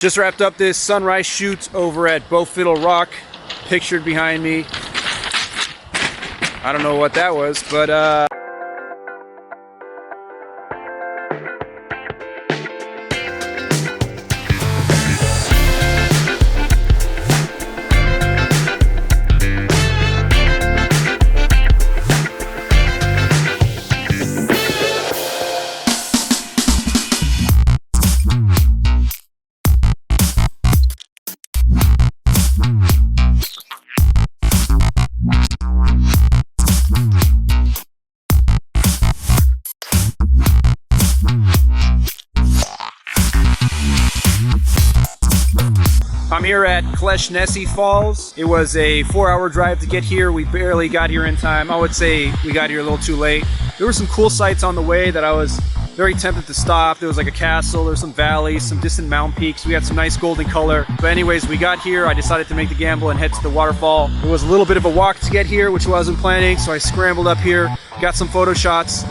Just wrapped up this sunrise shoot over at Bow Fiddle Rock, pictured behind me. I don't know what that was, but I'm here at Nessie Falls. It was a 4-hour drive to get here. We barely got here in time. I would say we got here a little too late. There were some cool sights on the way that I was very tempted to stop. There was like a castle, there were some valleys, some distant mountain peaks. We had some nice golden color. But anyways, we got here. I decided to make the gamble and head to the waterfall. It was a little bit of a walk to get here, which I wasn't planning, so I scrambled up here, got some photo shots,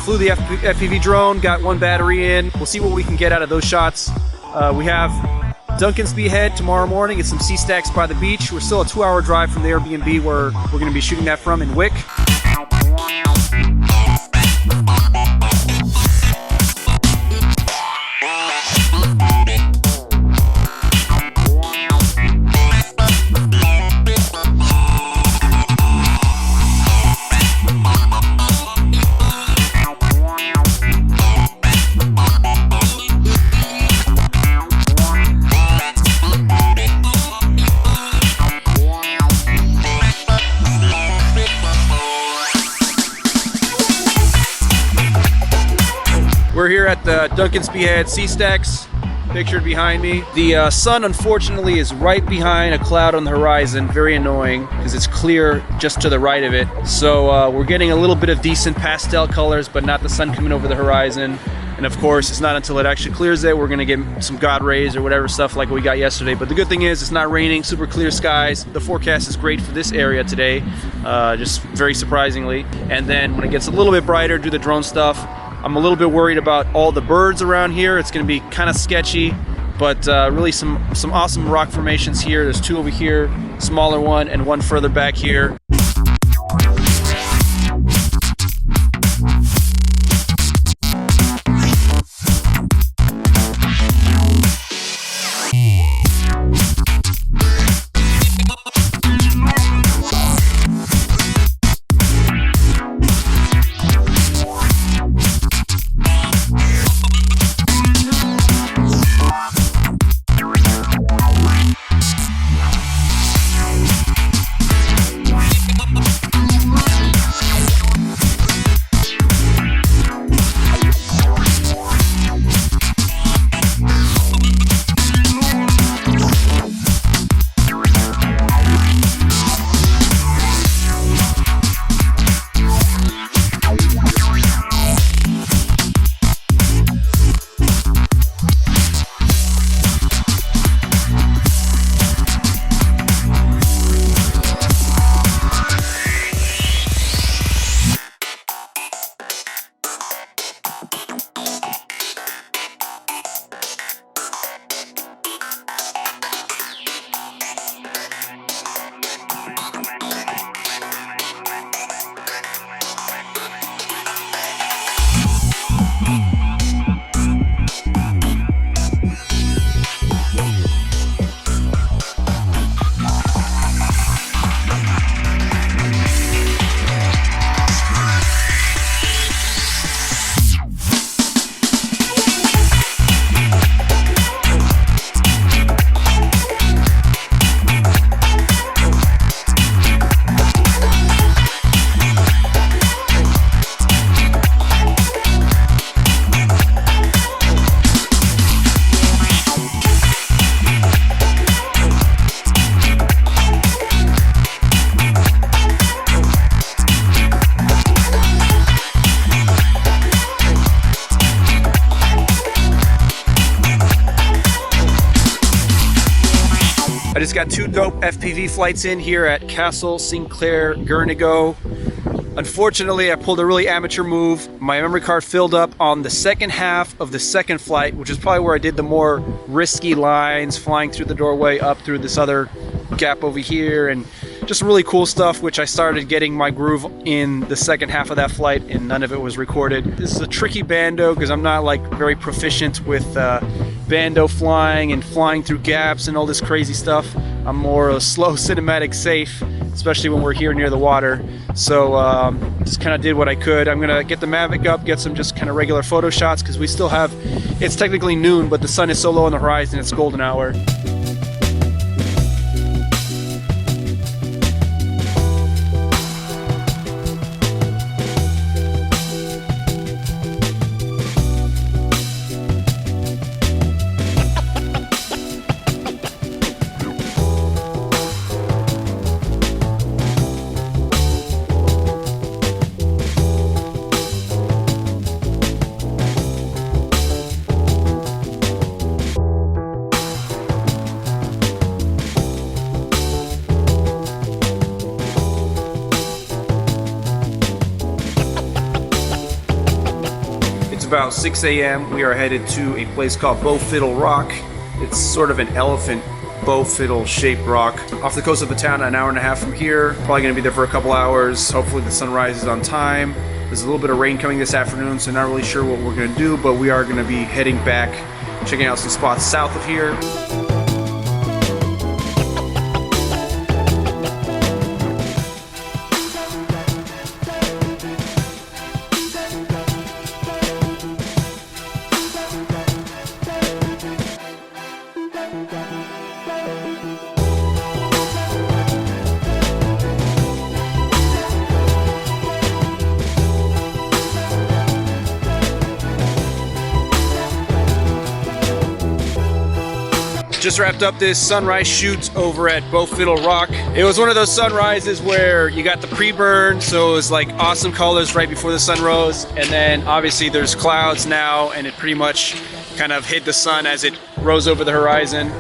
flew the FPV drone, got one battery in. We'll see what we can get out of those shots. We have Duncansby head tomorrow morning. It's some sea stacks by the beach. We're still a 2-hour drive from the Airbnb where we're going to be shooting that from in Wick. We're here at the Duncansby Sea Stacks, pictured behind me. The sun, unfortunately, is right behind a cloud on the horizon. Very annoying, because it's clear just to the right of it. So we're getting a little bit of decent pastel colors, but not the sun coming over the horizon. And of course, it's not until it actually clears that we're gonna get some God rays or whatever stuff like we got yesterday. But the good thing is it's not raining, super clear skies. The forecast is great for this area today, just very surprisingly. And then when it gets a little bit brighter, do the drone stuff. I'm a little bit worried about all the birds around here. It's gonna be kind of sketchy, but really some awesome rock formations here. There's 2 over here, smaller one, and one further back here. I just got 2 dope FPV flights in here at Castle Sinclair Girnigoe. Unfortunately, I pulled a really amateur move. My memory card filled up on the second half of the second flight, which is probably where I did the more risky lines, flying through the doorway, up through this other gap over here, and just really cool stuff, which I started getting my groove in the second half of that flight, and none of it was recorded. This is a tricky bando because I'm not like very proficient with bando flying and flying through gaps and all this crazy stuff. I'm more a slow cinematic safe, especially when we're here near the water. So just kind of did what I could. I'm gonna get the Mavic up, get some just kind of regular photo shots, because we still have, it's technically noon, but the sun is so low on the horizon, it's golden hour. About 6 a.m. we are headed to a place called Bow Fiddle Rock. It's sort of an elephant bow fiddle shaped rock off the coast of the town, an hour and a half from here. Probably gonna be there for a couple hours. Hopefully the sun rises on time. There's a little bit of rain coming this afternoon, so not really sure what we're gonna do, but we are gonna be heading back, checking out some spots south of here. Just wrapped up this sunrise shoot over at Bow Fiddle Rock. It was one of those sunrises where you got the pre-burn, so it was like awesome colors right before the sun rose, and then obviously there's clouds now, and it pretty much kind of hid the sun as it rose over the horizon.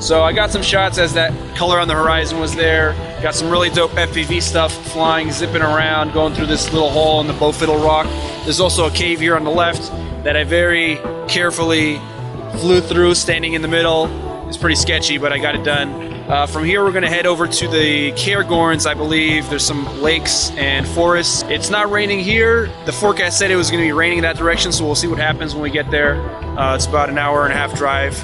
So I got some shots as that color on the horizon was there. Got some really dope FPV stuff flying, zipping around, going through this little hole in the Bow Fiddle Rock. There's also a cave here on the left that I very carefully flew through, standing in the middle. It's pretty sketchy, but I got it done. From here, we're gonna head over to the Cairngorms, I believe. There's some lakes and forests. It's not raining here. The forecast said it was gonna be raining in that direction, so we'll see what happens when we get there. It's about an hour and a half drive.